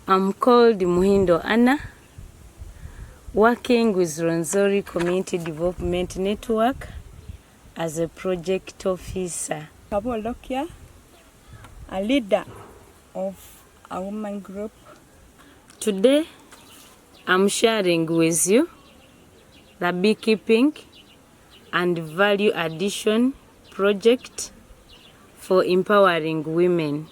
I'm called Muhindo Anna, working with Rwenzori Community Development Network as a project officer. Kabolokia, a leader of a woman group. Today, I'm sharing with you the beekeeping and value addition project for empowering women.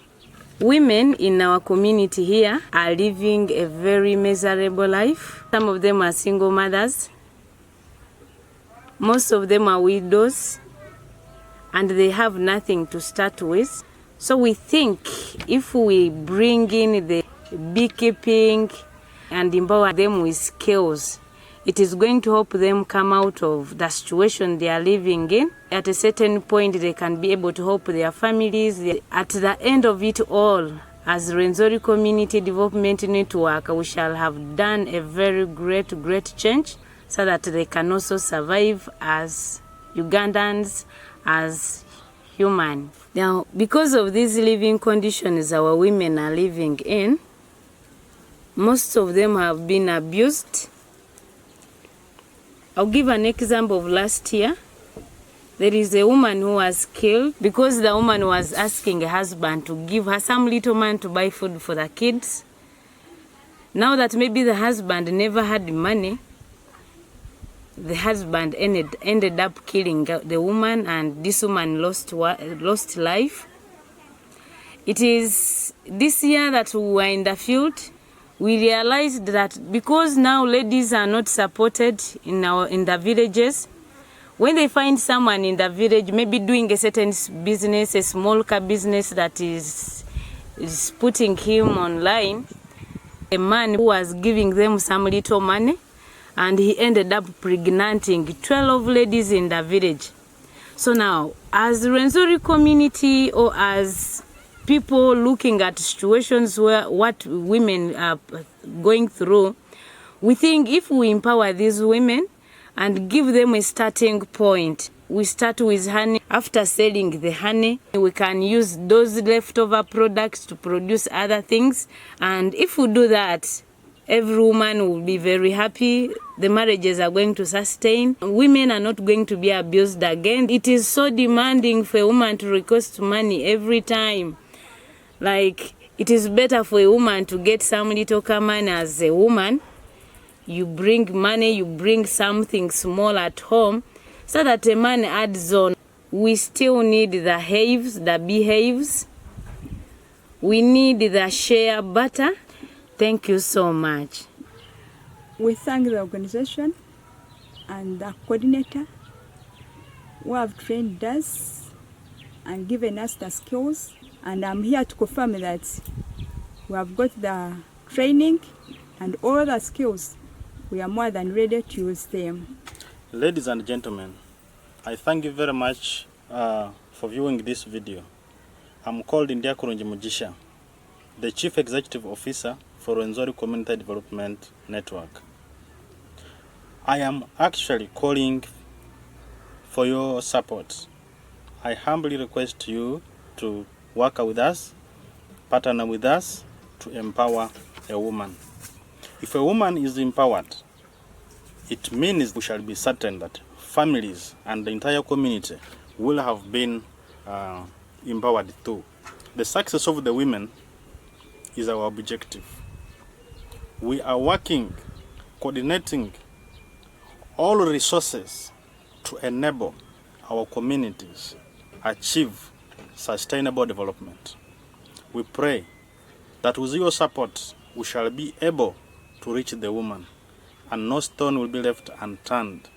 Women in our community here are living a very miserable life. Some of them are single mothers. Most of them are widows, and they have nothing to start with. So we think if we bring in the beekeeping and empower them with skills, it is going to help them come out of the situation they are living in. At a certain point, they can be able to help their families. At the end of it all, as Rwenzori Community Development Network, we shall have done a very great change so that they can also survive as Ugandans, as human. Now, because of these living conditions our women are living in, most of them have been abused. I'll give an example of last year. There is a woman who was killed because the woman was asking a husband to give her some little money to buy food for the kids. Now that maybe the husband never had money, the husband ended up killing the woman, and this woman lost life. It is this year that we were in the field, we realized that because now ladies are not supported in the villages, when they find someone in the village maybe doing a certain business, a small car business that is putting him online, a man who was giving them some little money, and he ended up pregnanting 12 ladies in the village. So now, as Rwenzori community, or as people looking at situations where what women are going through, we think if we empower these women and give them a starting point, we start with honey. After selling the honey, we can use those leftover products to produce other things. And if we do that, every woman will be very happy. The marriages are going to sustain. Women are not going to be abused again. It is so demanding for a woman to request money every time. Like, it is better for a woman to get some little money as a woman. You bring money, you bring something small at home, so that a man adds on. We still need the hives, the beehives. We need the shea butter. Thank you so much. We thank the organization and the coordinator who have trained us and given us the skills. And I'm here to confirm that we have got the training and all the skills. We are more than ready to use them. Ladies and gentlemen, I thank you very much for viewing this video. I'm called Ndiakurunji Mujisha, the Chief Executive Officer for Rwenzori Community Development Network. I am actually calling for your support. I humbly request you to work with us, partner with us to empower a woman. If a woman is empowered, it means we shall be certain that families and the entire community will have been empowered too. The success of the women is our objective. We are working, coordinating all resources to enable our communities achieve sustainable development. We pray that with your support, we shall be able to reach the woman, and no stone will be left unturned.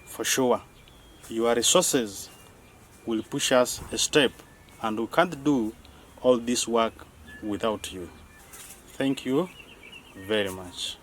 For sure, your resources will push us a step, and we can't do all this work without you. Thank you very much.